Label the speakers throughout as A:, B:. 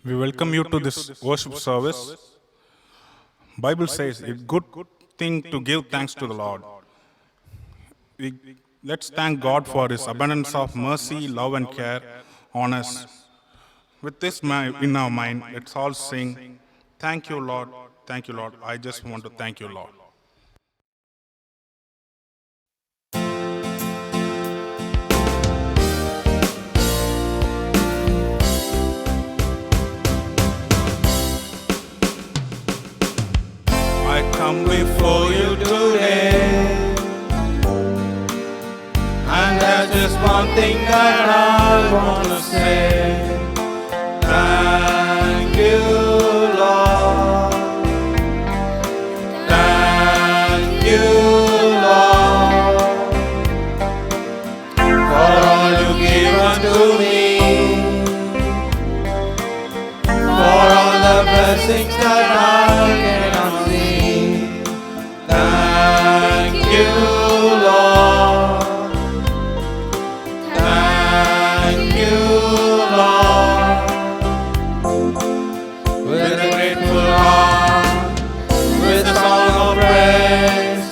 A: We welcome you to this worship service. Bible says it's good thing to give thanks to the Lord. We, let's thank God for His abundance of mercy, love, and care on us. With this in our mind, let's all sing, "Thank you, Lord. Thank you, Lord. I just want to thank you, Lord." I come before you today, and there's just one thing that I want to say. Thank you, Lord. Thank you, Lord, for all you've given to me, for all the blessings that I cannot see. Thank you, Lord. Thank you, Lord. With a grateful heart, with a song of praise,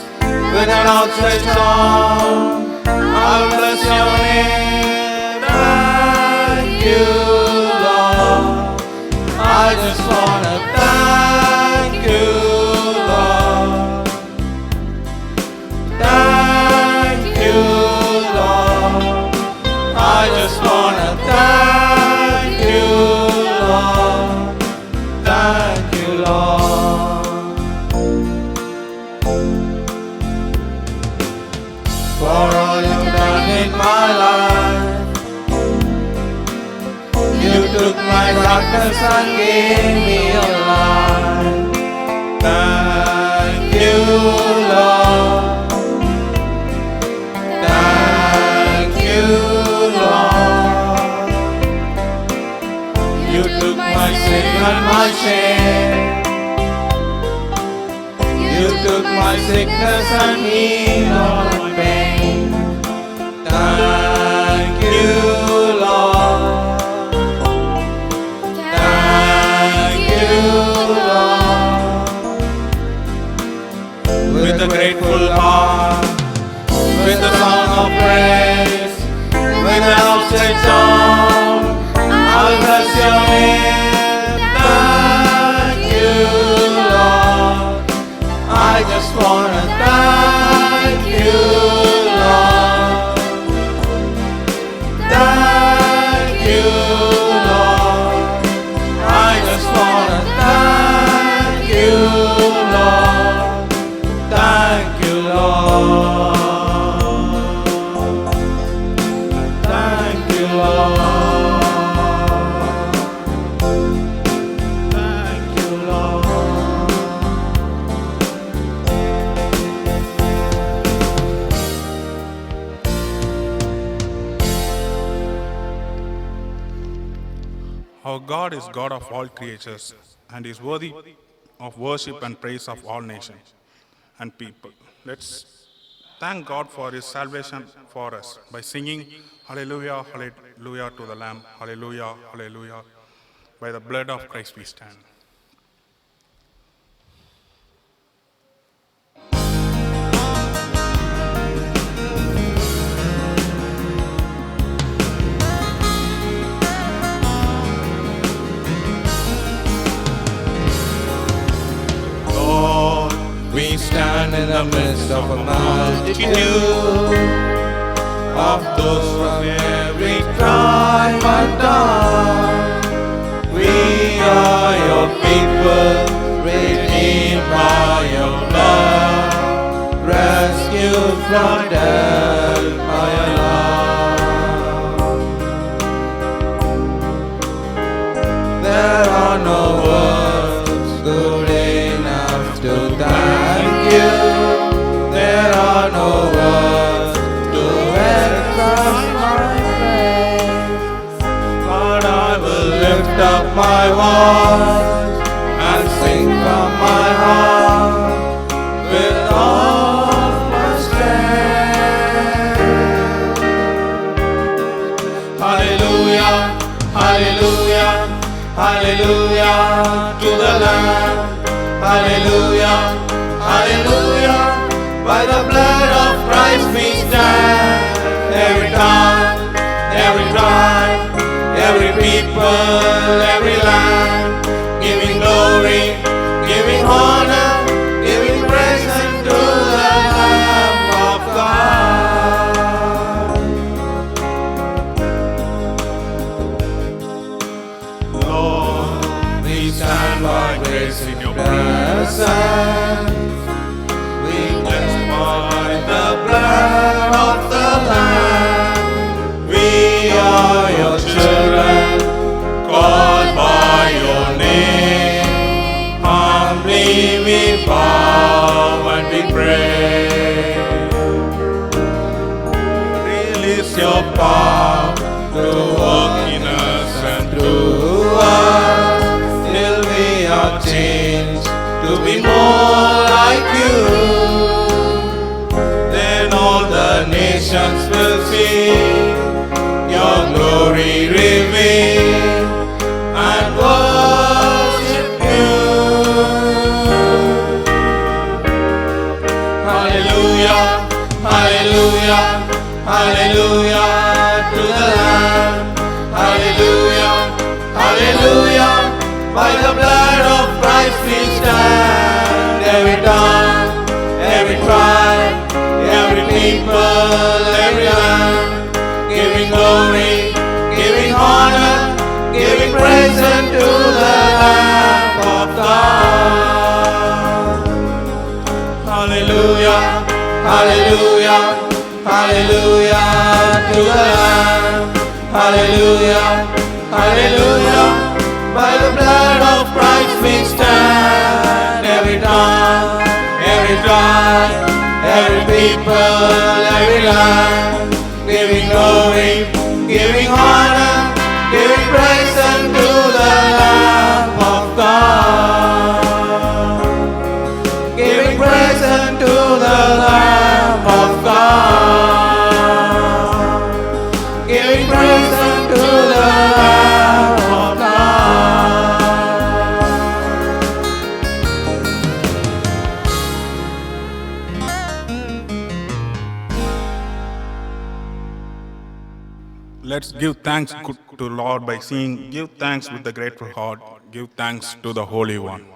A: with an outstretched arm, I'll bless your name. Thank you, Lord. I just wanna thank you, Lord. Thank you, Lord. I just wanna thank you, Lord. Thank you, Lord, for all you've done in my life. You took my darkness and gave me your light. Thank you, Lord. Thank you, Lord. You took my sin and my shame. You took my sickness and healed all my pain. Thank you, Lord. Thank you, Lord. With a grateful heart, with a song of praise, with an outstretched arm, I'll bless your name. Thank you, Lord. I just wanna thank you, Lord. Thank you, Lord. I just wanna thank you, Lord. Thank you, Lord. Thank you, Lord. Thank you, Lord. Our God is God of all creatures and is worthy of worship and praise of all nations and people. Let's thank God for His salvation for us by singing Hallelujah, Hallelujah to the Lamb, Hallelujah, Hallelujah. By the blood of Christ we stand.
B: Lord, we stand in the midst of a multitude of those from every tribe and tongue. We are your people, redeemed by your blood, rescued from death by your love. There are no words good enough to thank you. There are no words to express my praise, but I will lift up my voice and sing from my heart with all my strength. Hallelujah, hallelujah, Hallelujah to the Lamb. Hallelujah, hallelujah. By the blood of Christ we stand. Every tongue, every tribe, every people, every land, giving glory, giving honor, giving praise unto the Lamb of God. Lord, we stand by grace in your presence. We blessed by the blood of the Lamb. We are your children, called by your name. Humbly we bow and we pray. Release your power to work in us and through us, till we are changed to be more like you. Then all the nations will see your glory revealed and worship you. Hallelujah, hallelujah, hallelujah to the Lamb. Hallelujah, hallelujah. By the blood of Christ we stand. Every tongue, every tribe, every people, every land, giving glory, giving honor, giving praise unto the Lamb of God. Hallelujah, hallelujah, hallelujah to the Lamb. Hallelujah, hallelujah. By the blood of Christ we stand. Every tongue, every tribe, every people, every land, giving glory, giving honor, giving praise unto the Lamb of God. Giving praise unto the Lamb of God. Giving praise unto the Lamb of God.
A: Let's give thanks to Lord by singing, give thanks with a grateful heart, give thanks to the Holy One.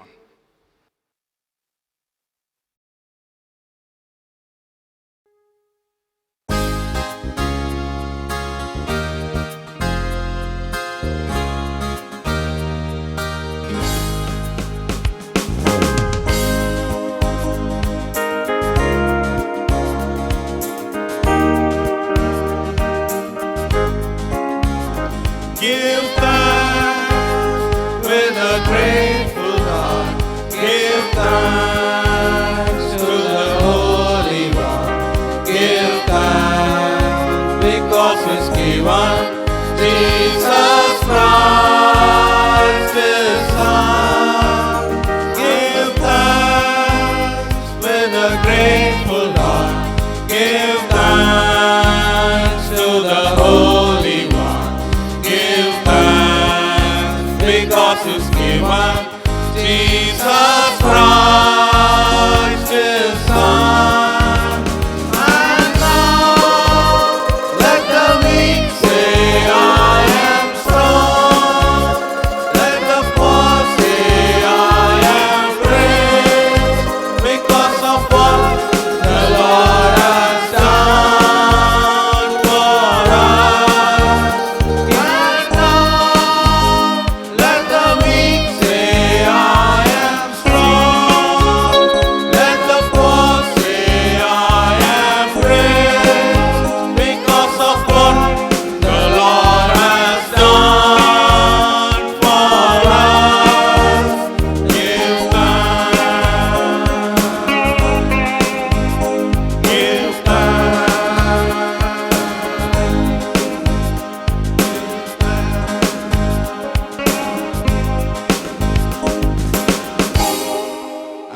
B: Give thanks with a grateful heart. Give thanks to the Holy One. Give thanks because He's given Jesus Christ His Son. Give thanks with a grateful heart. Give thanks to the Holy One. Give thanks because He's given Jesus Christ His Son. And now let the weak say, I am strong. Let the poor say, I am great, because of what the Lord has done for us. And now let the weak say, I am strong. Let the poor say, I am great, because of what the Lord has done for us. Give thanks. Give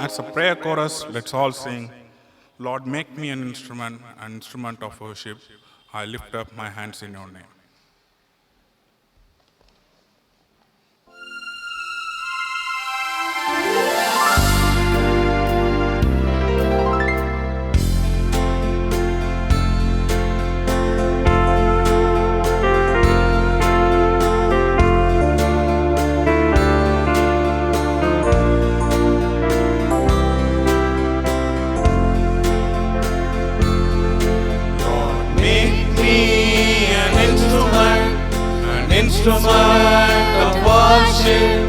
A: As a prayer chorus, let's all sing, Lord, make me an instrument of worship. I lift up my hands in your name.
B: instrument of worship.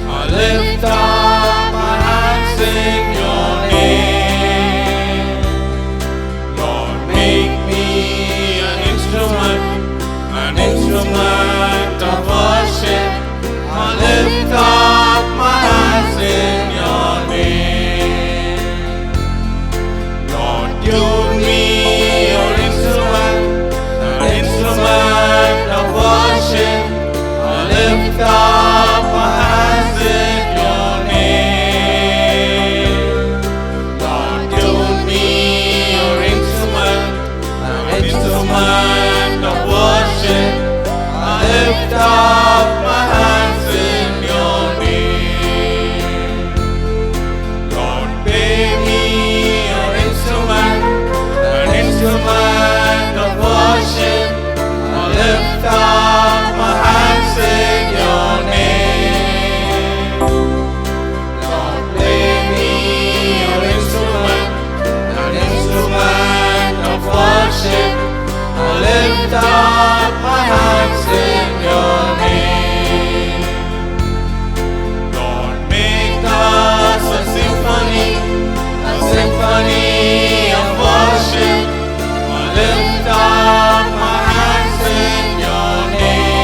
B: I lift up my hands in your name. Lord, make me an instrument of worship. I lift up my hands in your name. Lord, use me your instrument of worship. I lift up my hands in your name. Lord, use me your instrument of worship. I lift up my hands in your name. Lord, pay me your instrument of worship. I lift up my hands in your name. Lord, play me your instrument of worship. I lift up my hands in your name. Lord, make us a symphony of worship. I lift up my hands in your name.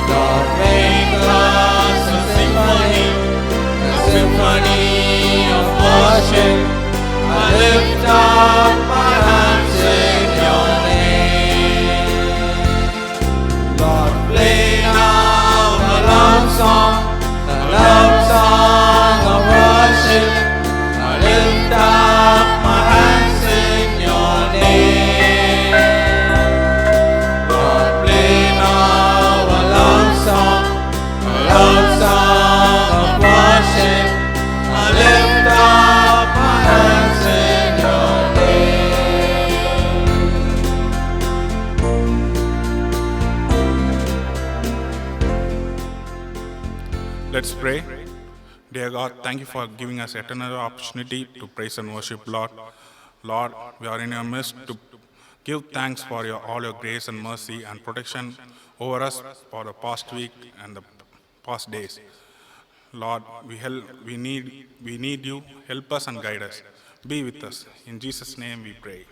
B: Lord, make us a symphony of worship. I lift up my hands in your name. Lord, play now a love song of worship. I lift up my hands in your name. Lord, play now a love song of worship. I lift up my hands in your name.
A: Let's pray. Dear God, thank you for giving us yet another opportunity to praise and worship, Lord. Lord, we are in your midst to give thanks for all your grace and mercy and protection over us for the past week and the past days. Lord, we need you. Help us and guide us. Be with us. In Jesus' name we pray.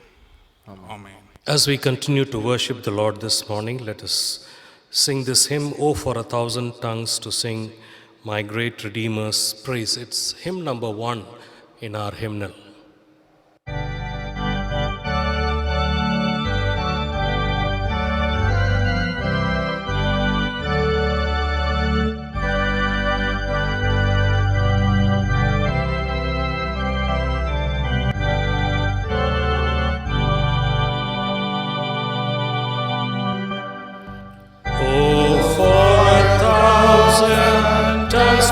A: Amen.
C: As we continue to worship the Lord this morning, let us sing this hymn, "Oh, for 1,000 tongues to sing my great Redeemer's praise." It's hymn number 1 in our hymnal.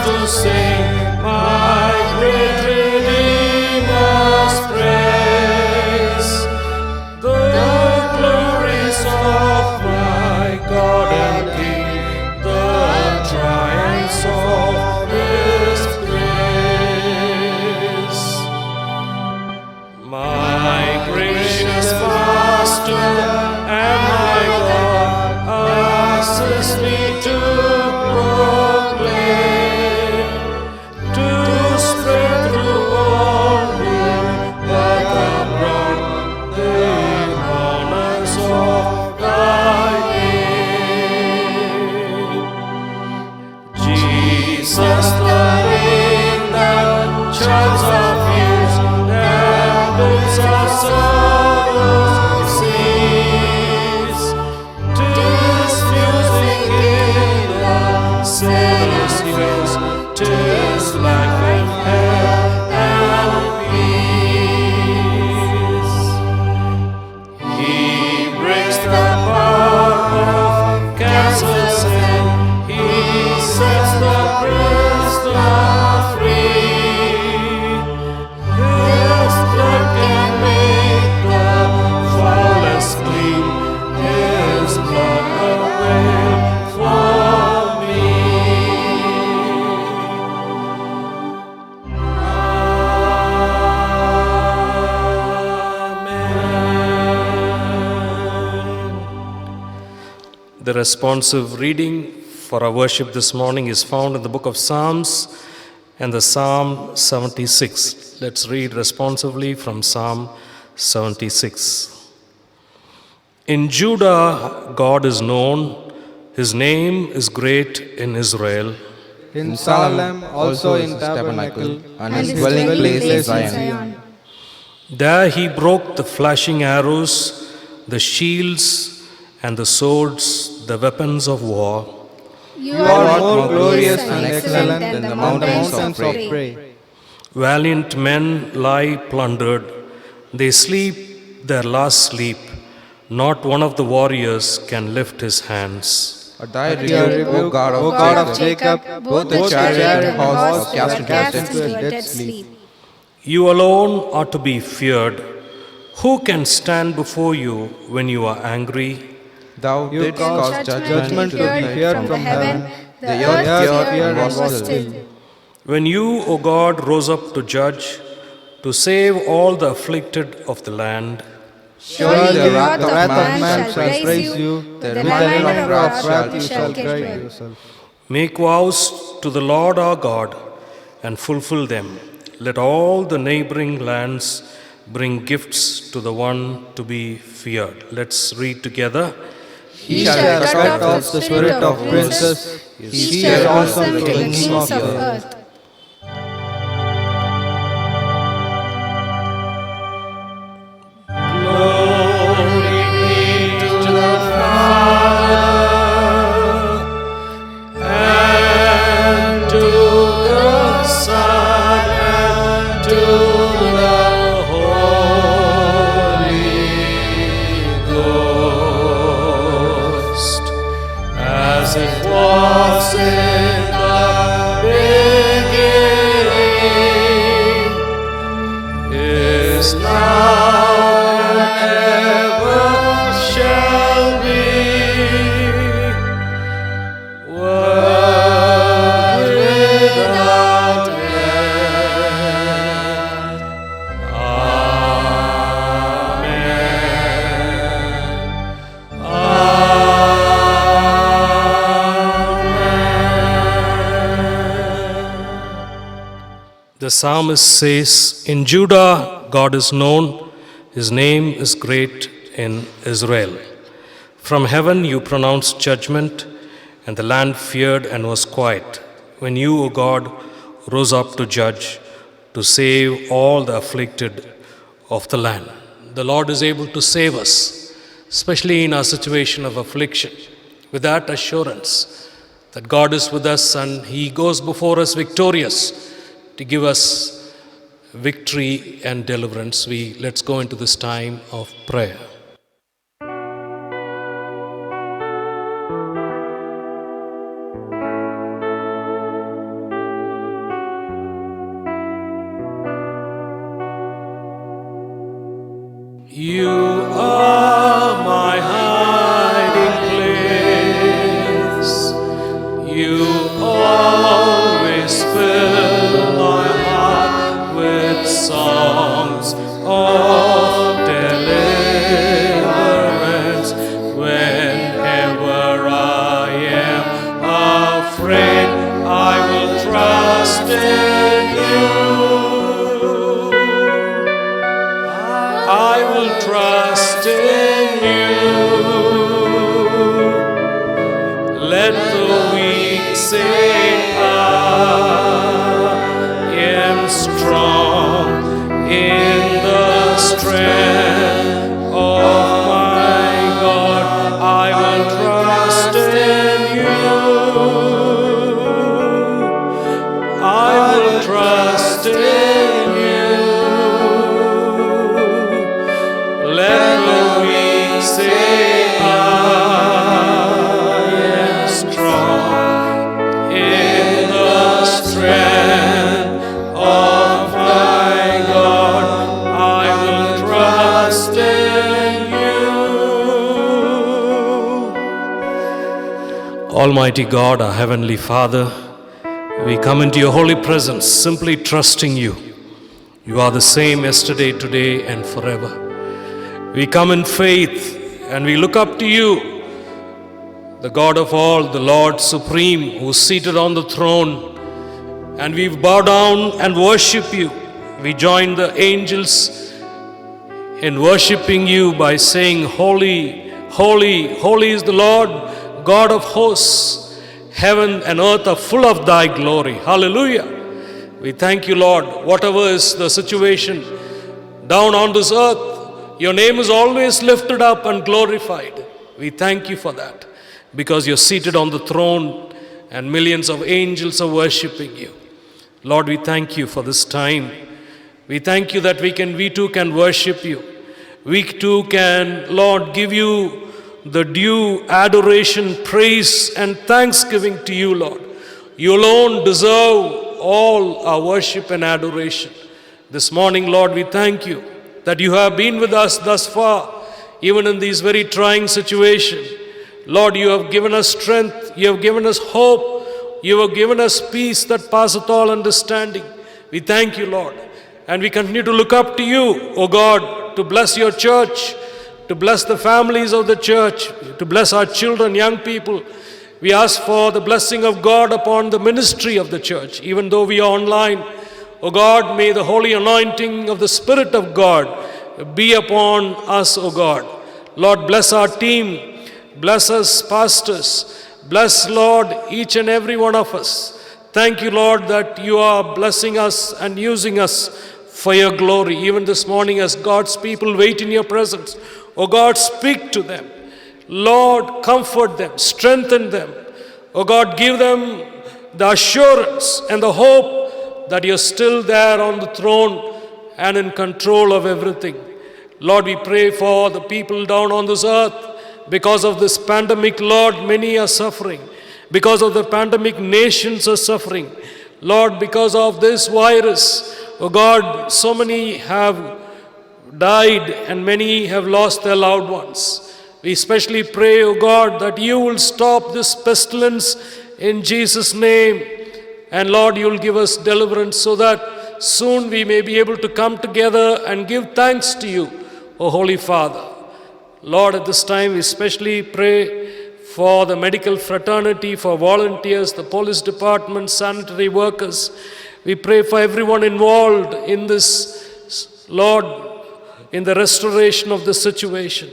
B: To sing my great Redeemer's praise, the glories of my God and King, the triumphs of His grace. My gracious Master and my God, assist me to proclaim, to spread through all that the broad the honors of thy name. Jesus, the name that charms our fears and bids our sorrows cease, diffusing in the sinner's ears 'tis life and health and peace. He breaks the power of cancer's sin, He sets the prisoner free. His blood can make the foulest clean, His blood avail for me. Amen.
C: The responsive reading for our worship this morning is found in the book of Psalms and the Psalm 76. Let's read responsively from Psalm 76. In Judah, God is known. His name is great in Israel.
B: In Salem also in tabernacle, and his dwelling place is Zion.
C: There he broke the flashing arrows, the shields and the swords, the weapons of war.
B: You are more glorious and excellent than the mountains of prey.
C: Valiant men lie plundered. They sleep their last sleep. Not one of the warriors can lift his hands.
B: At thy rebuke, O God of Jacob, both the chariot and horse were cast into a dead sleep.
C: You alone are to be feared. Who can stand before you when you are angry?
B: Thou didst cause judgment to be heard from heaven. The earth feared and was still.
C: When you, O God, rose up to judge, to save all the afflicted of the land,
B: surely the wrath of man shall praise you, the reminder of wrath you shall guide yourself.
C: make vows to the Lord our God and fulfill them. Let all the neighboring lands bring gifts to the one to be feared. Let's read together.
B: He shall cut off the spirit of princes, he shall awesome the kings of earth.
C: The psalmist says, in Judah God is known, his name is great in Israel. From heaven you pronounced judgment, and the land feared and was quiet. When you, O God, rose up to judge, to save all the afflicted of the land. The Lord is able to save us, especially in our situation of affliction, with that assurance that God is with us and he goes before us victorious to give us victory and deliverance. Let's go into this time of prayer. You are my hiding place. You always fill my heart with songs of deliverance. Whenever I am afraid, I will trust in you. I will trust in you. Let the weak say, I am strong in the strength of my God. I will trust in you. I will trust in you. Let the weak say, I am strong in the strength of my God. I will trust in you. Almighty God, our Heavenly Father, we come into your holy presence simply trusting you. You are the same yesterday, today, and forever. We come in faith and we look up to you the God of all, the Lord supreme, who is seated on the throne. And we bow down and worship you. We join the angels in worshiping you by saying, Holy, holy, holy is the Lord, God of hosts. Heaven and earth are full of thy glory. Hallelujah. We thank you, Lord. Whatever is the situation down on this earth, your name is always lifted up and glorified. We thank you for that, because you're seated on the throne and millions of angels are worshiping you. Lord, we thank you for this time. We thank you that we too can worship you. We too can, Lord, give you the due adoration, praise, and thanksgiving to you, Lord. You alone deserve all our worship and adoration. This morning, Lord, we thank you that you have been with us thus far, even in these very trying situations. Lord, you have given us strength, you have given us hope, you have given us peace that passeth all understanding. We thank you, Lord. And we continue to look up to you, O God, to bless your church, to bless the families of the church, to bless our children, young people. We ask for the blessing of God upon the ministry of the church, even though we are online. O God, may the holy anointing of the Spirit of God be upon us, O God. Lord, bless our team, bless us pastors, bless, Lord, each and every one of us. Thank you, Lord, that you are blessing us and using us for your glory. Even this morning, as God's people wait in your presence, O God, speak to them. Lord, comfort them, strengthen them. O God, give them the assurance and the hope that you're still there on the throne and in control of everything. Lord, we pray for the people down on this earth. Because of this pandemic, Lord, many are suffering. Because of the pandemic, nations are suffering. Lord, because of this virus, oh God, so many have died and many have lost their loved ones. We especially pray, oh God, that you will stop this pestilence in Jesus' name. And Lord, you will give us deliverance so that soon we may be able to come together and give thanks to you, O Holy Father. Lord, at this time we especially pray for the medical fraternity, for volunteers, the police department, sanitary workers. We pray for everyone involved in this, Lord, in the restoration of the situation.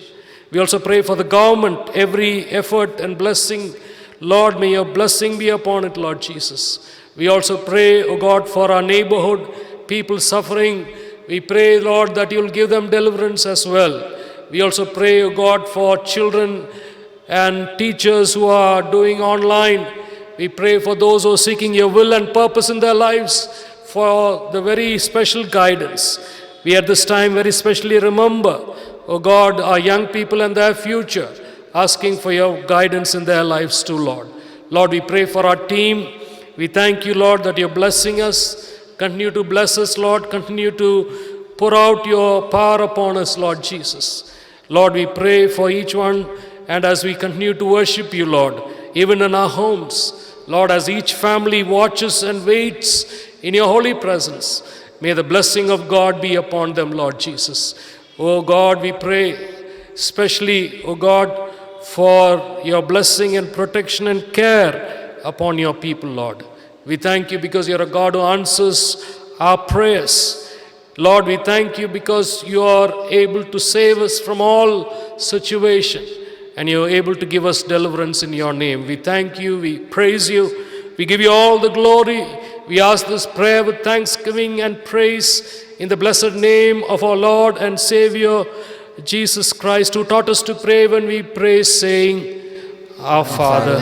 C: We also pray for the government, every effort and blessing. Lord, may your blessing be upon it, Lord Jesus. We also pray, O God, for our neighborhood, people suffering. We pray, Lord, that you will give them deliverance as well. We also pray, O God, for children and teachers who are doing online. We pray for those who are seeking your will and purpose in their lives, for the very special guidance. We at this time very specially remember, O God, our young people and their future, asking for your guidance in their lives too, Lord. Lord, we pray for our team. We thank you, Lord, that you're blessing us. Continue to bless us, Lord. Continue to pour out your power upon us, Lord Jesus. Lord, we pray for each one, and as we continue to worship you, Lord, even in our homes, Lord, as each family watches and waits in your holy presence, may the blessing of God be upon them, Lord Jesus. Oh God, we pray especially, oh God, for your blessing and protection and care upon your people, Lord. We thank you because you're a God who answers our prayers. Lord, we thank you because you are able to save us from all situation, and you are able to give us deliverance in your name. We thank you, we praise you, we give you all the glory. We ask this prayer with thanksgiving and praise in the blessed name of our Lord and Savior, Jesus Christ, who taught us to pray when we pray, saying, Our Father,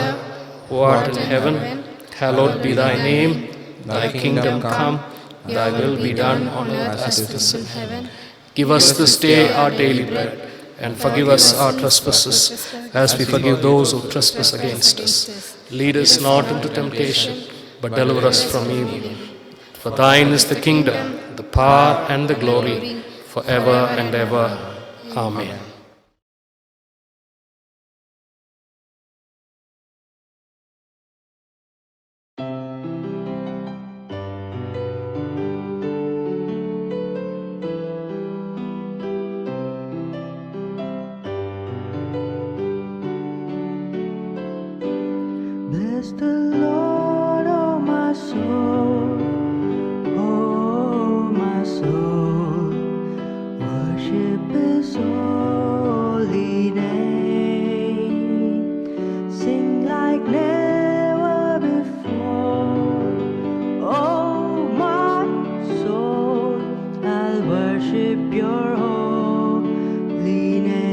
C: who art in heaven, hallowed be thy name. Thy kingdom come, thy will be done on earth as it is in heaven. Give us this day our daily bread, and forgive us our trespasses, as we forgive those who trespass against us. Lead us not into temptation, but deliver us from evil. For thine is the kingdom, the power, and the glory, forever and ever. Amen.
D: Bless the Lord, oh my soul, oh my soul. Worship His holy name. Sing like never before. Oh my soul, I'll worship Your holy name.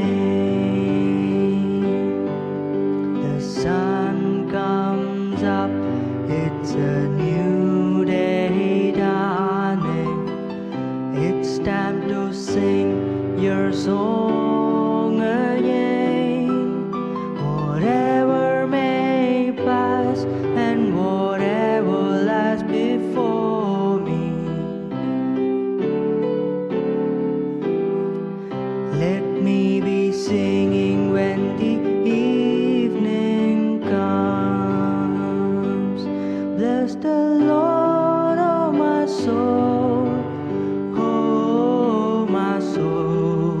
D: The sun comes up, it's a new day dawning. It's time to sing Your song again. Whatever may pass and whatever lies before me, let me be singing when the evening comes. Bless the Lord, oh my soul, oh my soul.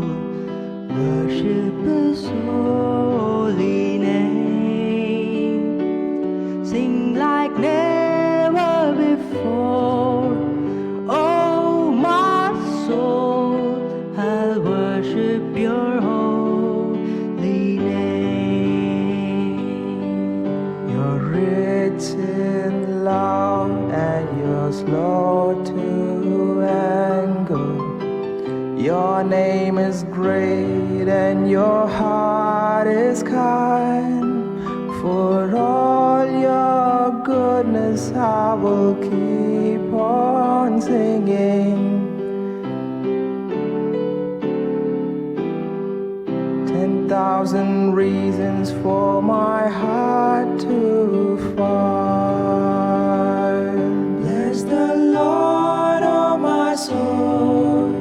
D: Worship His holy name. Sing like never before. Oh my soul, I'll worship Your holy name.
B: You're rich in love and You're slow to anger. Your name is great and Your heart is kind. For all Your goodness I will keep on singing. 10,000 reasons for my heart to find.
D: Bless the Lord, oh my soul,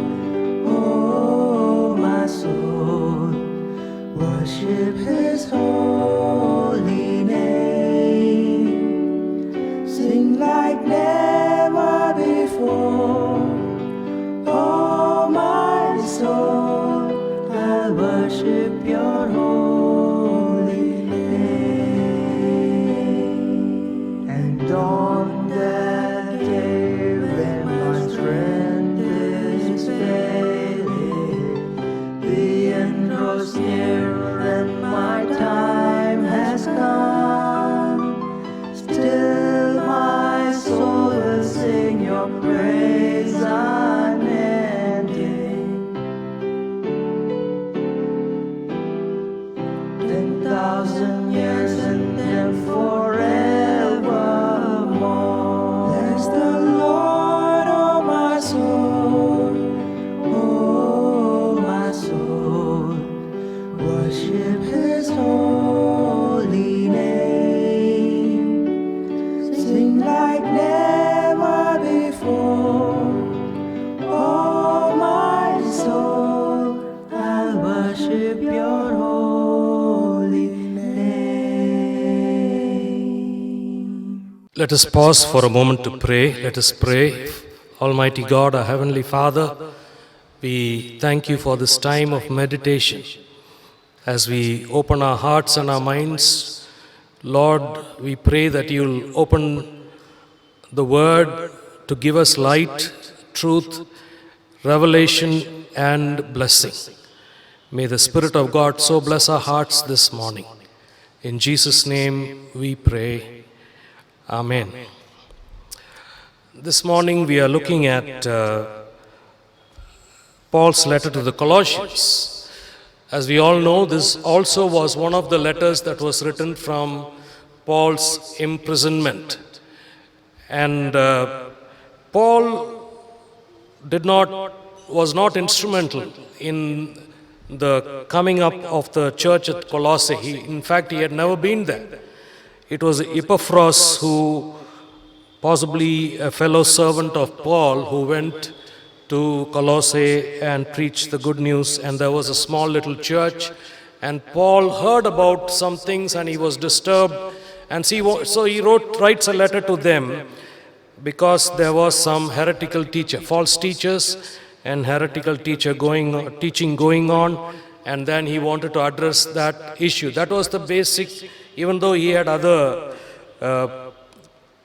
D: oh my soul. Worship His holy name. Sing like never before. Oh my soul, I'll worship Your holy name. And on that day when my strength is failing, the end draws near and my time has come, still my soul will sing Your praise unending. 10,000 years and then forevermore. Bless the Lord, oh my soul, oh my soul. Worship His holy name. Sing like never before. Oh my soul, I'll worship Your holy name.
C: Let us pause for a moment to pray. Let us pray. Almighty God, our Heavenly Father, we thank You for this time of meditation. As we open our hearts and our minds, Lord, we pray that You'll open the Word to give us light, truth, revelation, and blessing. May the Spirit of God so bless our hearts this morning. In Jesus' name we pray. Amen. This morning we are looking at Paul's letter to the Colossians. As we all know, this also was one of the letters that was written from Paul's imprisonment. And Paul was not instrumental in the coming up of the church at Colossae. In fact, he had never been there. It was Epaphras, who possibly a fellow servant of Paul, who went to Colossae and preached the good news, and there was a small little church, and Paul heard about some things and he was disturbed, and so he writes a letter to them because there was some heretical teacher, false teachers and heretical teaching going on, and then he wanted to address that issue. That was the basic, even though he had other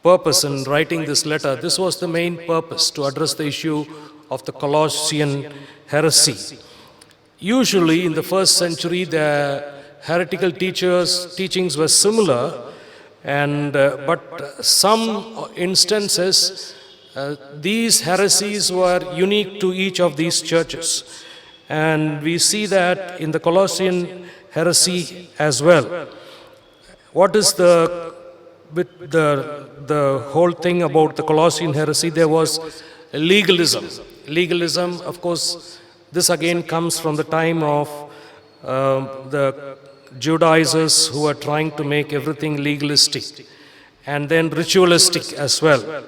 C: purpose in writing this letter. This was the main purpose, to address the issue of the Colossian heresy. Usually in the first century, the heretical teachings were similar, but some instances these heresies were unique to each of these churches. And we see that in the Colossian heresy as well. What is the whole thing about the Colossian heresy? There was legalism. Legalism, of course, this again comes from the time of the Judaizers, who were trying to make everything legalistic, and then ritualistic as well.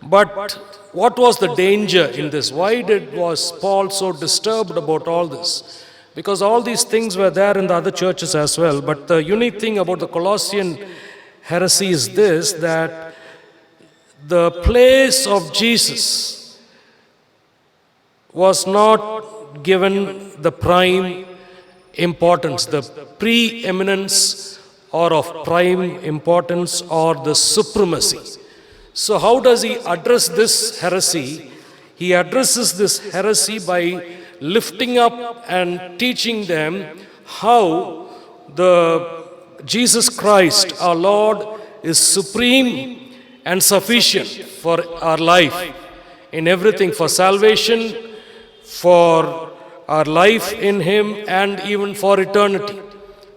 C: But what was the danger in this? Why was Paul so disturbed about all this? Because all these things were there in the other churches as well. But the unique thing about the Colossian heresy is this, that the place of Jesus was not given the prime importance, the preeminence or of prime importance or the supremacy. So how does he address this heresy? He addresses this heresy by lifting up and teaching them how the Jesus Christ, our Lord, is supreme and sufficient for our life in everything, for salvation, for our life in Him, and even for eternity.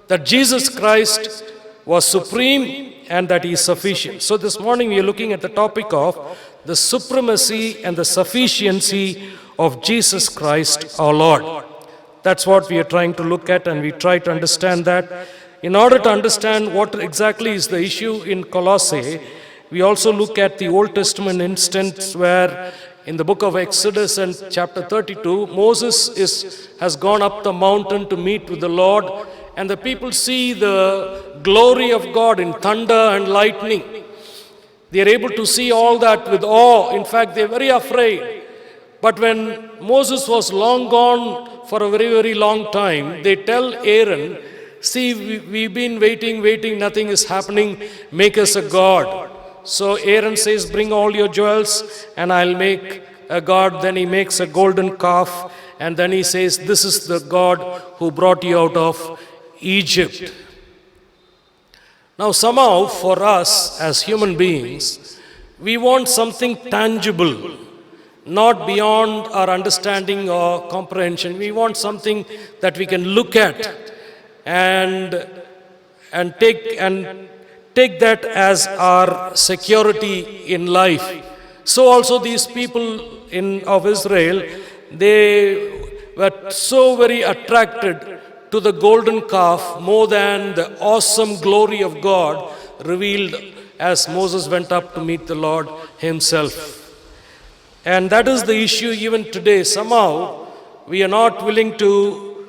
C: That Jesus Christ was supreme and that He is sufficient. So this morning we are looking at the topic of the supremacy and the sufficiency of Jesus Christ our Lord. That's what we are trying to look at, and we try to understand that. In order to understand what exactly is the issue in Colossae, we also look at the Old Testament instance where in the book of Exodus and chapter 32, Moses has gone up the mountain to meet with the Lord, and the people see the glory of God in thunder and lightning. They are able to see all that with awe. In fact, they are very afraid. But when Moses was long gone for a very, very long time, they tell Aaron, see, we've been waiting, nothing is happening, make us a god. So Aaron says, bring all your jewels and I'll make a god. Then he makes a golden calf, and then he says, this is the God who brought you out of Egypt. Now somehow for us as human beings, we want something tangible, not beyond our understanding or comprehension. We want something that we can look at and take that as our security in life. So also these people of Israel, they were so very attracted to the golden calf more than the awesome glory of God revealed as Moses went up to meet the Lord Himself. And that is the issue even today. Somehow we are not willing to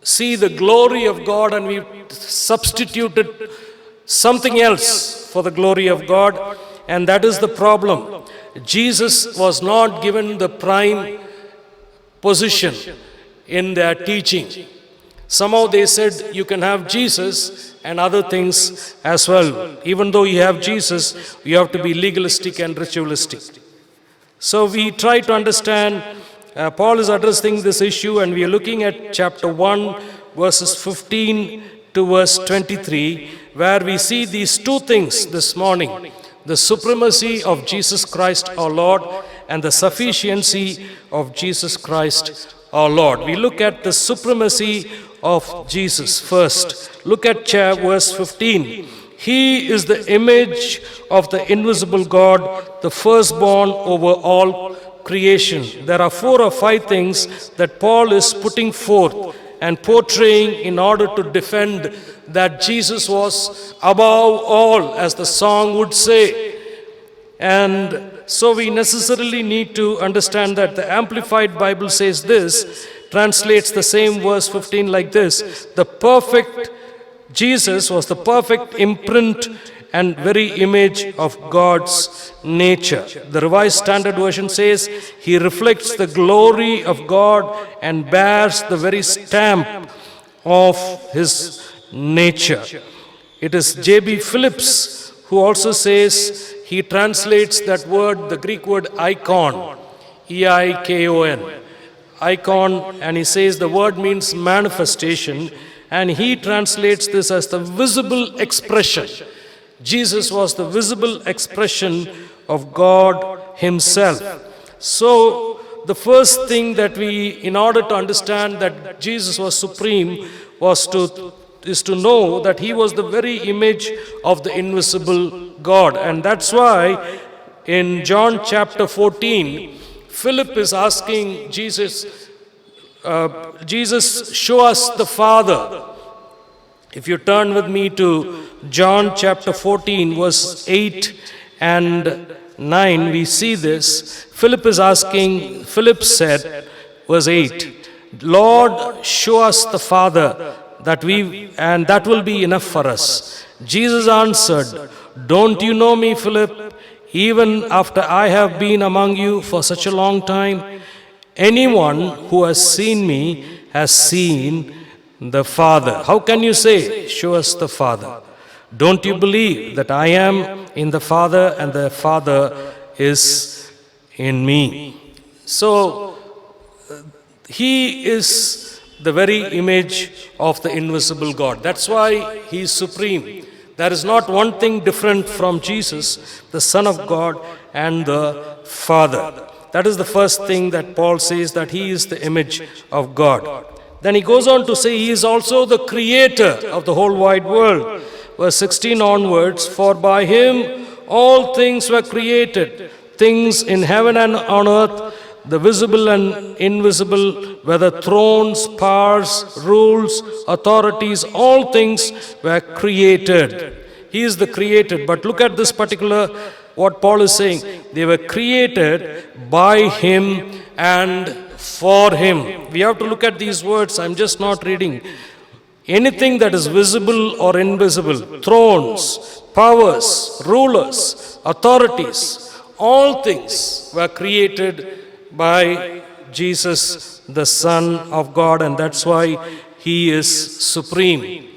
C: see the glory of God, and we substituted something else for the glory of God, and that is the problem. Jesus was not given the prime position in their teaching. Somehow they said you can have Jesus and other things as well. Even though you have Jesus, you have to be legalistic and ritualistic. So we try to understand, Paul is addressing this issue, and we are looking at chapter 1, verses 15 to verse 23, where we see these two things this morning: the supremacy of Jesus Christ our Lord and the sufficiency of Jesus Christ our Lord. We look at the supremacy of Jesus first. Look at verse 15. He is the image of the invisible God, the firstborn over all creation. There are 4 or 5 things that Paul is putting forth and portraying in order to defend that Jesus was above all, as the song would say. And so we necessarily need to understand that the Amplified Bible says this, translates the same verse 15 like this: the perfect Jesus was the perfect imprint and very image of God's nature. The Revised Standard Version says He reflects the glory of God and bears the very stamp of His nature. It is J.B. Phillips who also says, he translates that word, the Greek word icon, E-I-K-O-N, icon, and he says the word means manifestation, and he translates this as the visible expression. Jesus was the visible expression of God himself. So, the first thing that in order to understand that Jesus was supreme, is to know that he was the very image of the invisible God. And that's why in John chapter 14, Philip is asking Jesus, Jesus, show us the Father. If you turn with me to John chapter 14, verse 8 and 9, we see this. Philip said, verse 8, Lord, show us the Father, and that will be enough for us. Jesus answered, don't you know me, Philip, even after I have been among you for such a long time? Anyone who has seen me has seen the Father. How can you say, show us the Father? Don't you believe that I am in the Father and the Father is in me? So, he is the very image of the invisible God. That's why he is supreme. There is not one thing different from Jesus, the Son of God and the Father. That is the first thing that Paul says, that he is the image of God. Then he goes on to say he is also the creator of the whole wide world. Verse 16 onwards, for by him all things were created, things in heaven and on earth, the visible and invisible, whether thrones, powers, rules, authorities, all things were created. He is the created. But look at this particular, what Paul is saying. They were created by him and for him. We have to look at these words. I'm just not reading. Anything that is visible or invisible, thrones, powers, rulers, authorities, all things were created by Jesus, the Son of God, and that's why he is supreme.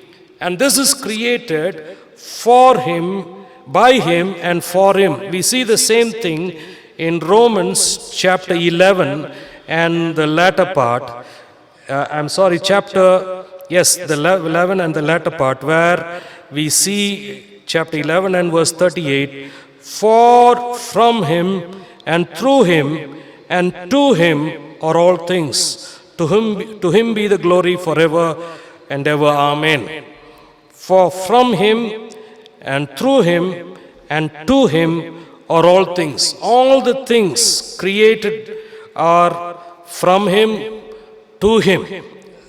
C: And this is created for him, by him, and for him. We see the same thing in Romans chapter 11 and the latter part. The 11 and the latter part, where we see chapter 11 and verse 38, for from him and through him and to him are all things. To him be the glory forever and ever. Amen. For from him and through him and to him are all things. All the things created are from him to him.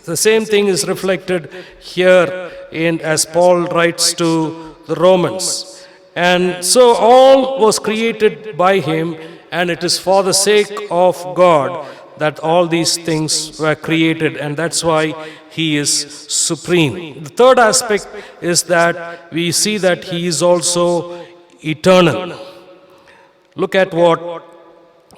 C: The same thing is reflected here as Paul writes to the Romans. And so all was created by him, and it is for the sake of God that all these things were created, and that's why he is supreme. The third aspect is that we see that he is also eternal. Look at what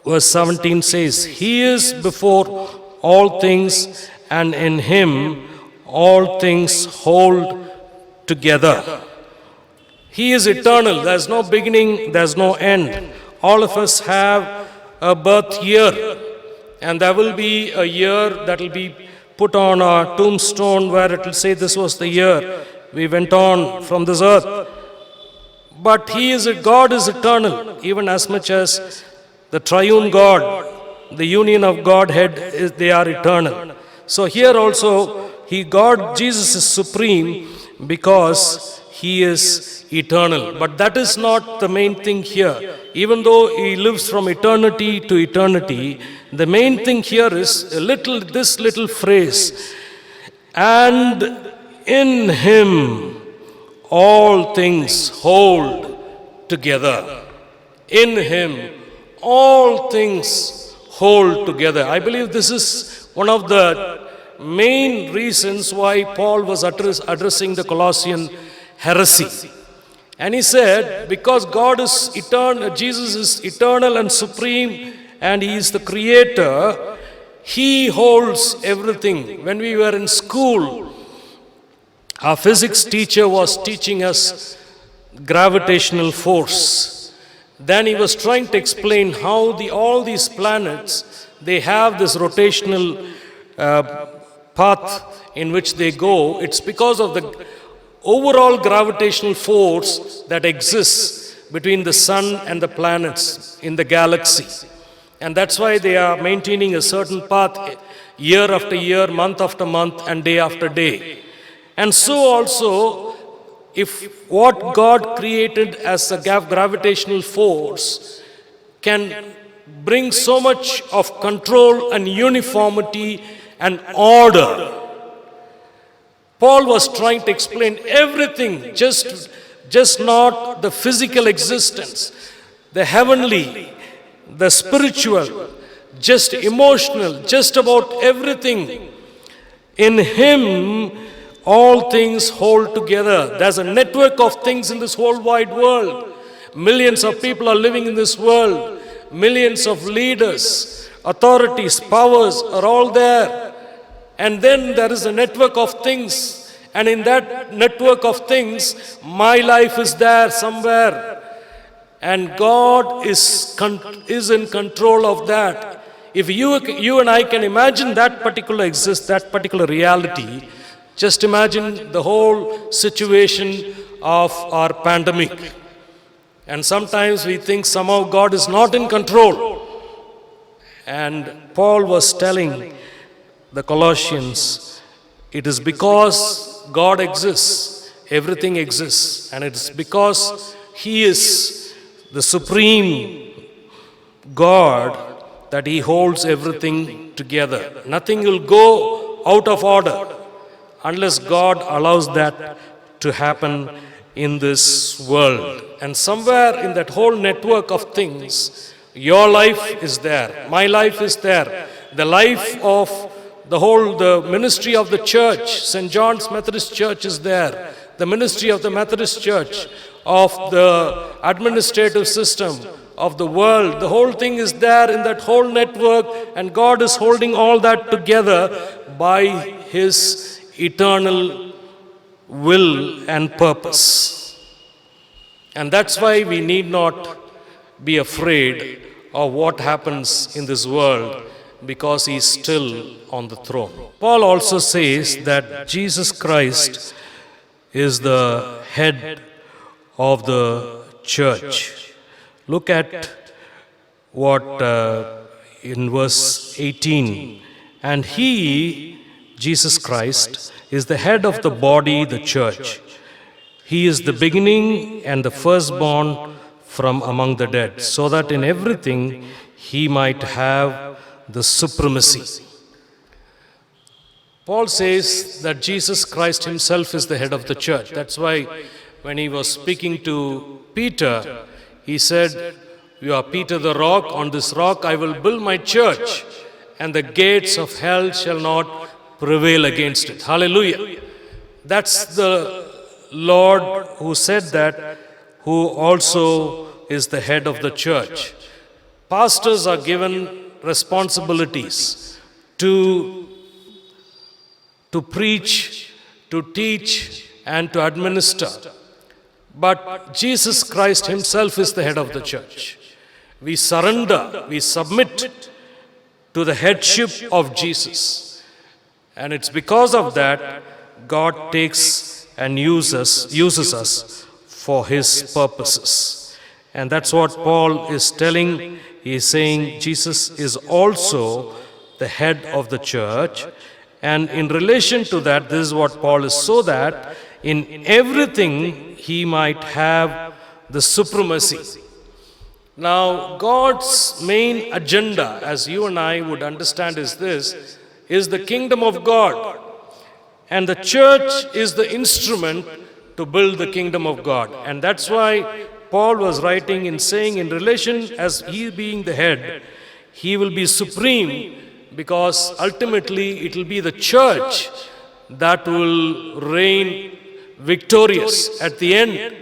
C: verse 17 says. He is before all things, and in him all things hold together. He is eternal. There's no beginning, there's no end. All of us have a birth year, and there will be a year that will be put on our tombstone where it will say this was the year we went on from this earth. But God is eternal, even as much as the triune God, the union of Godhead, they are eternal. So here also, Jesus is supreme because he is eternal. But that is not the main thing here. Even though he lives from eternity to eternity, the main thing here is this little phrase, and in him all things hold together. In him all things hold together. I believe this is one of the main reasons why Paul was addressing the Colossian heresy. And he said, because God is eternal, Jesus is eternal and supreme, and he is the creator, he holds everything. When we were in school, our physics teacher was teaching us gravitational force. Then he was trying to explain how all these planets, they have this rotational path in which they go. It's because of the overall gravitational force that exists between the sun and the planets in the galaxy. And that's why they are maintaining a certain path year after year, month after month, and day after day. And so also, if what God created as a gravitational force can bring so much of control and uniformity and order, Paul was trying to explain everything, just not the physical existence, the heavenly, the spiritual, just emotional, just about everything. In Him, all things hold together. There's a network of things in this whole wide world. Millions of people are living in this world. Millions of leaders, authorities, powers are all there. And then there is a network of things. And in that network of things, my life is there somewhere. And God is in control of that. If you and I can imagine that particular reality, just imagine the whole situation of our pandemic. And sometimes we think somehow God is not in control. And Paul was telling the Colossians, it is because God exists, everything exists. And it is because He is the supreme God that He holds everything together. Nothing will go out of order unless God allows that to happen in this world. And somewhere in that whole network of things, your life is there, my life is there, the life of the ministry of the church, St. John's Methodist Church is there, the ministry of the Methodist Church, of the administrative system, of the world, the whole thing is there in that whole network, and God is holding all that together by His eternal will and purpose. And that's why we need not be afraid of what happens in this world, because He is still on the throne. Paul also says that Jesus Christ is the head of the church. Look at what in verse 18. And He, Jesus Christ, is the head of the body, the church. He is the beginning and the firstborn from among the dead, so that in everything He might have the supremacy. Paul says that Jesus Christ Himself is the head of the church. That's why when he was speaking to Peter, he said, "You are Peter the rock, on this rock I will build my church, and the gates of hell shall not prevail against it." Hallelujah. That's the Lord who said that, who also is the head of the church. Pastors are given responsibilities to preach, to teach, and to administer. But Jesus Christ Himself is the head of the church. We surrender, we submit to the headship of Jesus. And it's because of that God takes and uses us for His purposes. And that's what Paul is telling. He is saying Jesus is also the head of the church. And in relation to that, this is what Paul is, so that in everything He might have the supremacy. Now, God's main agenda, as you and I would understand, is this, is the kingdom of God. And the church is the instrument to build the kingdom of God. And that's why Paul was writing and saying, in relation, as He being the head, He will be supreme, because ultimately it will be the church that will reign victorious at the end.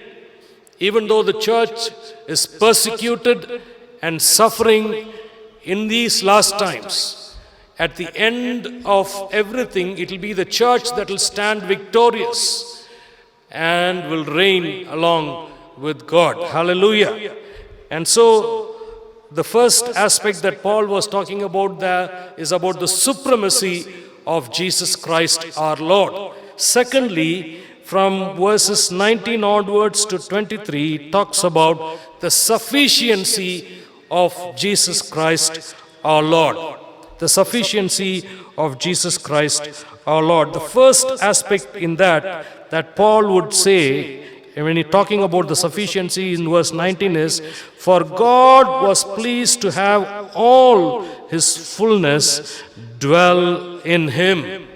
C: Even though the church is persecuted and suffering in these last times, at the end of everything, it will be the church that will stand victorious and will reign along with God. Hallelujah. And so, the first aspect that Paul was talking about there is about the supremacy of Jesus Christ our Lord. Secondly, from verses 19 onwards to 23, it talks about the sufficiency of Jesus Christ our Lord. The sufficiency of Jesus Christ our Lord. The first aspect in that Paul would say, when he's talking about the sufficiency in verse 19 is, for God was pleased to have all his fullness dwell in him.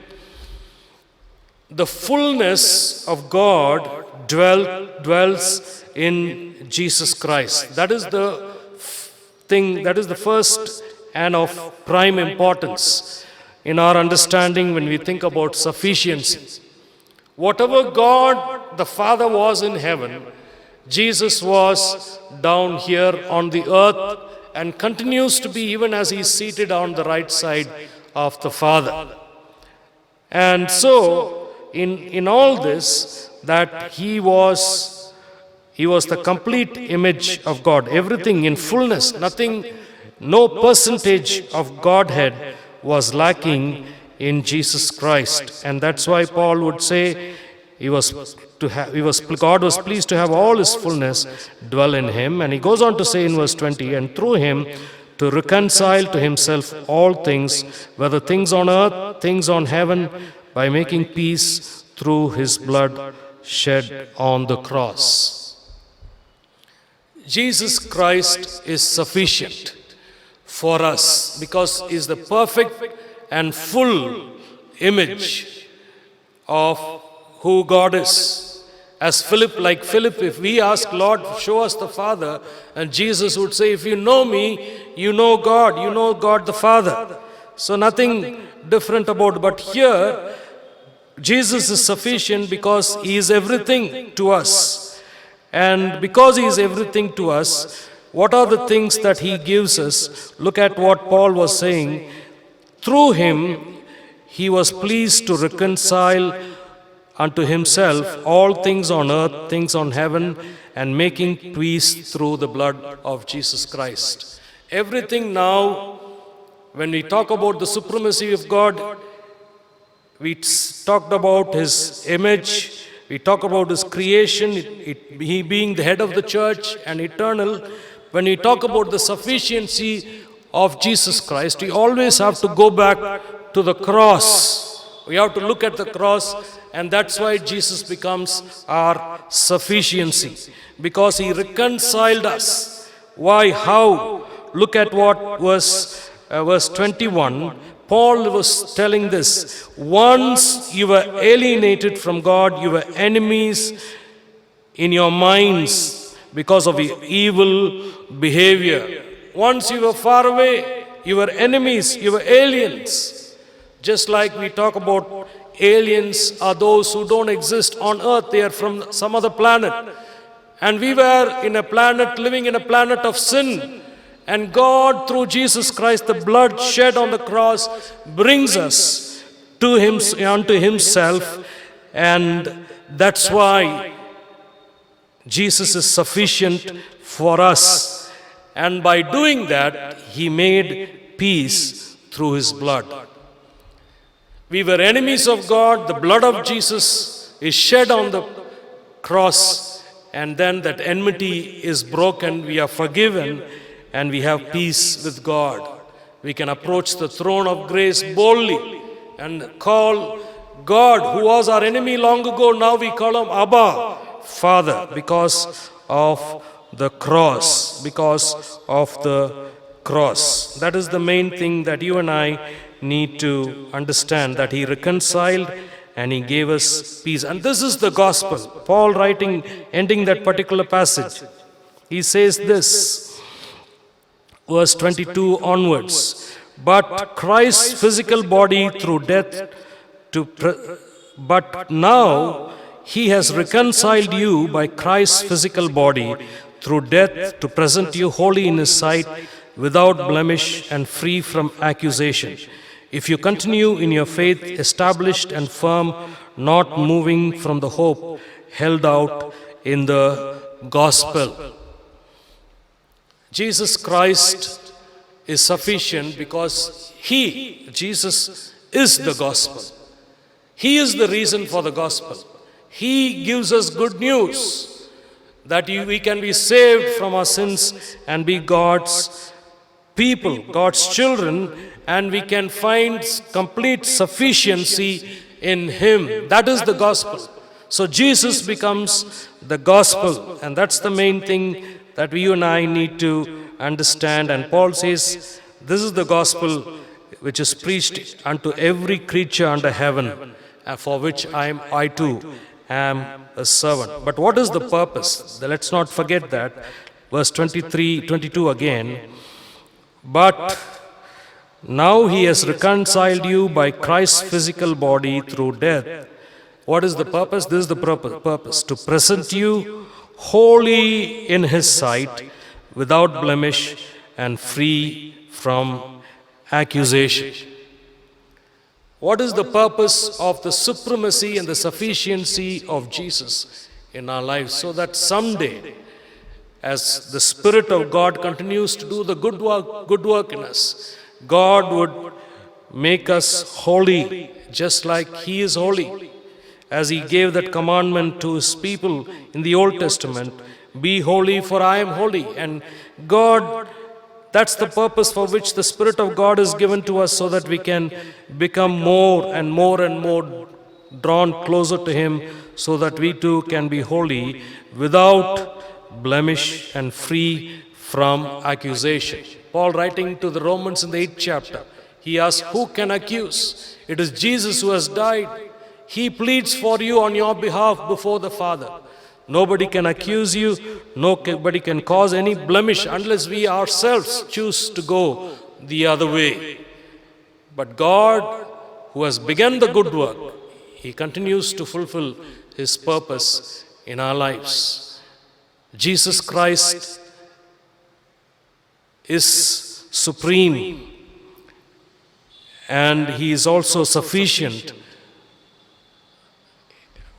C: The fullness of God dwells in Jesus Christ. That is the thing, that is the first and of prime importance in our understanding when we think about sufficiency. Whatever God the Father was in heaven, Jesus was down here on the earth and continues to be even as he is seated on the right side of the Father. And so, in all this, that he was the complete image of God, everything in fullness, nothing, no percentage of Godhead was lacking in Jesus Christ. And that's why Paul would say God was pleased to have all his fullness dwell in him. And he goes on to say in verse 20, and through him to reconcile to himself all things, whether things on earth, things on heaven, by making peace through his blood shed on the cross. Jesus Christ is sufficient for us because he is the perfect and full image of who God is. As Philip, if we ask, Lord, show us the Father, and Jesus would say, if you know me, you know God the Father. So nothing different about it. But here, Jesus is sufficient because he is everything to us. And because he is everything to us, what are the things that he gives us? Look at what Paul was saying. Through him, he was pleased to reconcile unto himself all things on earth, things on heaven, and making peace through the blood of Jesus Christ. Everything now, when we talk about the supremacy of God, we talked about his image, we talk about his creation, he being the head of the church and eternal. When we talk about the sufficiency of Jesus Christ, we always have to go back to the cross. We have to look at the cross, and that's why Jesus becomes our sufficiency, because he reconciled us. Why? How? Look at what verse 21. Paul was telling this. Once you were alienated from God, you were enemies in your minds because of your evil behavior. Once you were far away, you were enemies, you were aliens. Just like we talk about aliens are those who don't exist on earth, they are from some other planet. And we were in a planet, living in a planet of sin. And God, through Jesus Christ, the blood shed on the cross, brings us to him, unto himself. And that's why Jesus is sufficient for us. And by doing that, he made peace through his blood. We were enemies of God. The blood of Jesus is shed on the cross. And then that enmity is broken. We are forgiven. And we have peace with God. We can approach the throne of grace boldly and call God, who was our enemy long ago, now we call him Abba, Father, because of the cross. Because of the cross. That is the main thing that you and I need to understand, that he reconciled and he gave us peace. And this is the gospel. Paul writing, ending that particular passage, he says this. Verse 22 onwards, but Christ's physical body through death, but now he has reconciled you by Christ's physical body through death to present you holy in his sight, without blemish and free from accusation. If you continue in your faith, established and firm, not moving from the hope held out in the gospel. Jesus Christ is sufficient because He, Jesus, is the gospel. He is the reason for the gospel. He gives us good news that we can be saved from our sins and be God's people, God's children, and we can find complete sufficiency in Him. That is the gospel. So Jesus becomes the gospel, and that's the main thing that you and I need to understand. And Paul says, this is the gospel which is preached unto every creature under heaven, and for which I too am a servant. But what is the purpose? Let's not forget that. Verse 23, 22 again. But now He has reconciled you by Christ's physical body through death. What is the purpose? This is the purpose. To present you holy in His sight, without blemish and free from accusation. What is the purpose of the supremacy and the sufficiency of Jesus in our lives? So that someday, as the Spirit of God continues to do the good work in us, God would make us holy just like He is holy. As He gave that commandment to His people in the Old Testament, be holy for I am holy. And God, that's the purpose for which the Spirit of God is given to us, so that we can become more and more and more drawn closer to Him, so that we too can be holy without blemish and free from accusation. Paul, writing to the Romans in the 8th chapter, he asks, who can accuse? It is Jesus who has died. He pleads for you on your behalf before the Father. Nobody can accuse you. Nobody can cause any blemish unless we ourselves choose to go the other way. But God, who has begun the good work, He continues to fulfill His purpose in our lives. Jesus Christ is supreme, and He is also sufficient.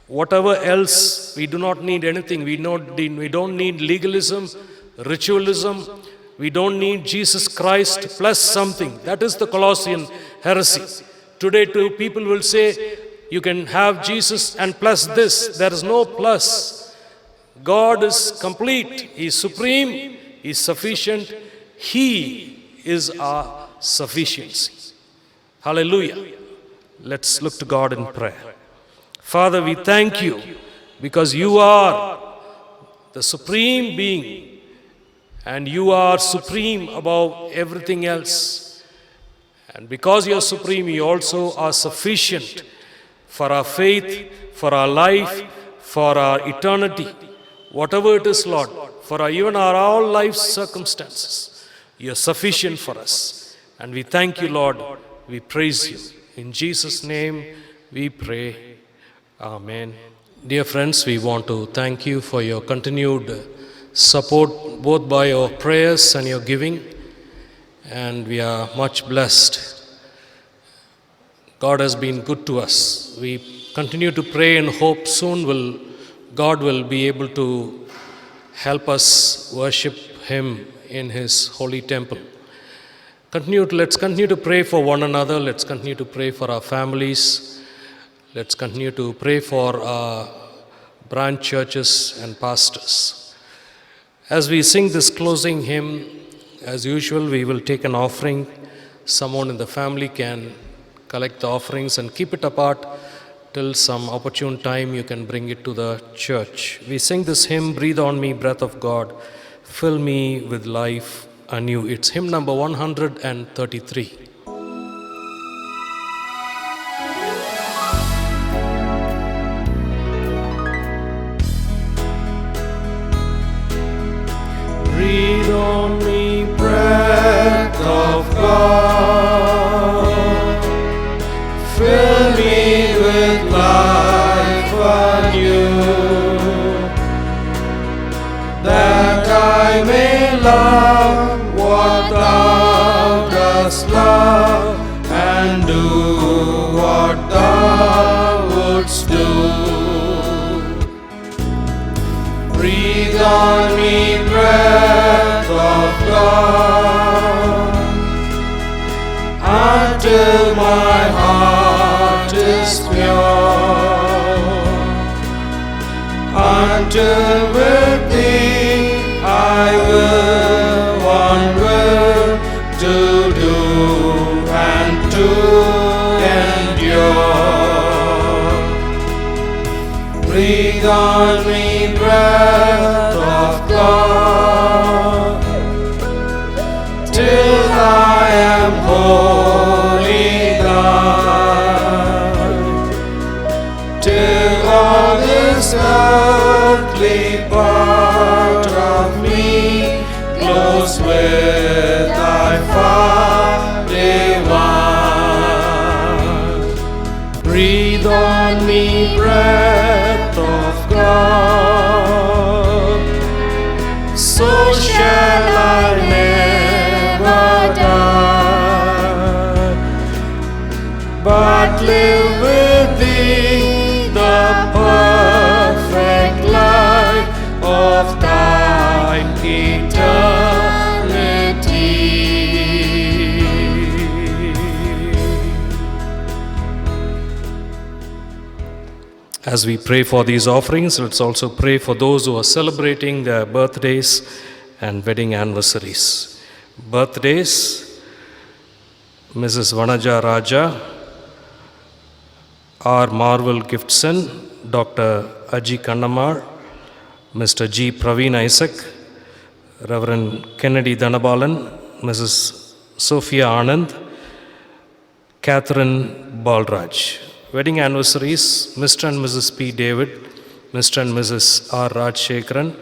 C: Whatever else, we do not need anything. We don't need legalism, ritualism. We don't need Jesus Christ plus something. That is the Colossian heresy. Today too, people will say, you can have Jesus and plus this. There is no plus. God is complete. He is supreme. He is sufficient. He is our sufficiency. Hallelujah. Let's look to God in prayer. Father, we thank You because You are the supreme being, and You are supreme above everything else. And because You are supreme, You also are sufficient for our faith, for our life, for our eternity. Whatever it is, Lord, for even our all life circumstances, You are sufficient for us. And we thank You, Lord. We praise You. In Jesus' name we pray. Amen. Dear friends, we want to thank you for your continued support, both by your prayers and your giving. And we are much blessed. God has been good to us. We continue to pray and hope soon God will be able to help us worship Him in His holy temple. Let's continue to pray for one another. Let's continue to pray for our families. Let's continue to pray for our branch churches and pastors. As we sing this closing hymn, as usual, we will take an offering. Someone in the family can collect the offerings and keep it apart till some opportune time. You can bring it to the church. We sing this hymn, Breathe on Me, Breath of God, Fill Me with Life Anew. It's hymn number 133.
B: Breathe on me, breath of God, fill me with life anew, that I may love what Thou dost love, and do what Thou wouldst do. Breathe Breathe on me, breath of God, until my heart is pure, until with thee I will wander to do and to endure. Breathe on me, breath of God, till I am wholly thine, till all this earthly part of me glows with thy fire divine. Breathe on me, breath of God, so shall I never die, but live with thee the perfect life of thine eternity.
C: As we pray for these offerings, let's also pray for those who are celebrating their birthdays and wedding anniversaries. Birthdays: Mrs. Vanaja Raja, R. Marvel Giftson, Dr. Aji Kannamar, Mr. G. Praveen Isaac, Reverend Kennedy Dhanabalan, Mrs. Sophia Anand, Catherine Balraj. Wedding anniversaries: Mr. and Mrs. P. David, Mr. and Mrs. R. Rajshekharan,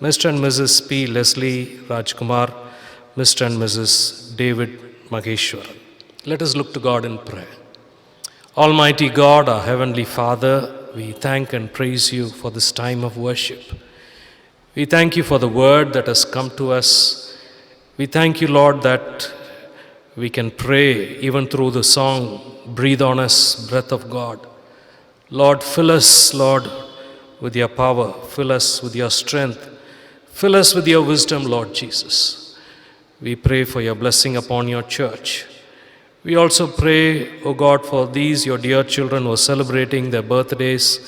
C: Mr. and Mrs. P. Leslie Rajkumar, Mr. and Mrs. David Mageshwaran. Let us look to God in prayer. Almighty God, our Heavenly Father, we thank and praise you for this time of worship. We thank you for the word that has come to us. We thank you, Lord, that we can pray even through the song, Breathe on Us, Breath of God. Lord, fill us, Lord, with your power. Fill us with your strength. Fill us with your wisdom, Lord Jesus. We pray for your blessing upon your church. We also pray, O God, for these, your dear children who are celebrating their birthdays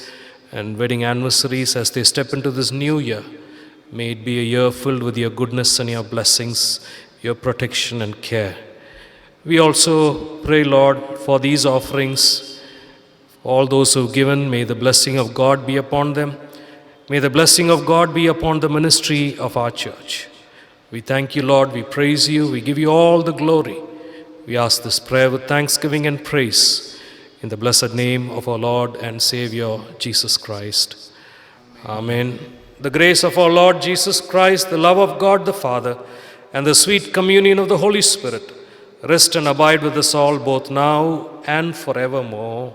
C: and wedding anniversaries as they step into this new year. May it be a year filled with your goodness and your blessings, your protection and care. We also pray, Lord, for these offerings, all those who have given, may the blessing of God be upon them. May the blessing of God be upon the ministry of our church. We thank you, Lord. We praise you. We give you all the glory. We ask this prayer with thanksgiving and praise in the blessed name of our Lord and Savior, Jesus Christ. Amen. The grace of our Lord Jesus Christ, the love of God the Father, and the sweet communion of the Holy Spirit rest and abide with us all both now and forevermore.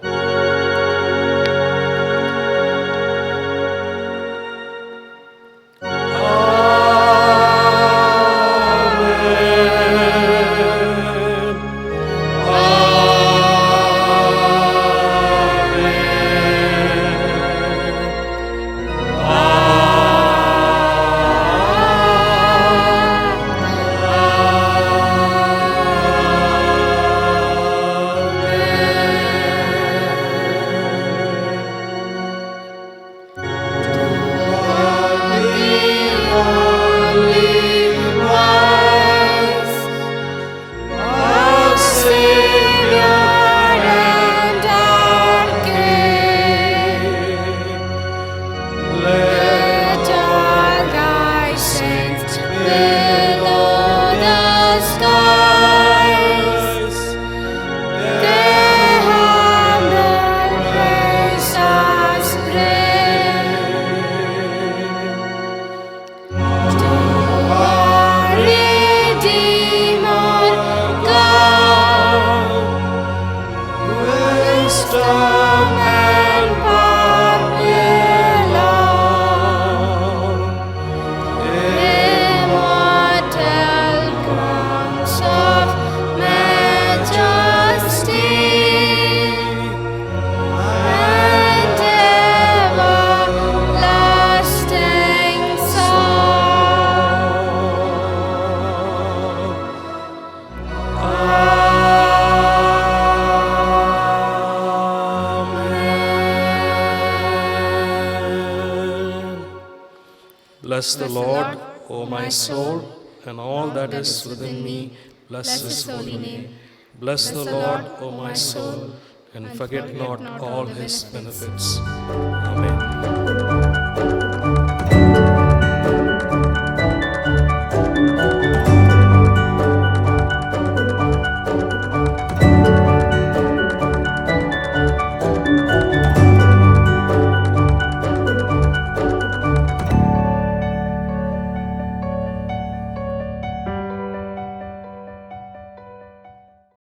C: Bless the Lord, O my soul, and all that is within me. Bless his holy name. Bless the Lord, O my soul, and forget not all his benefits. Amen.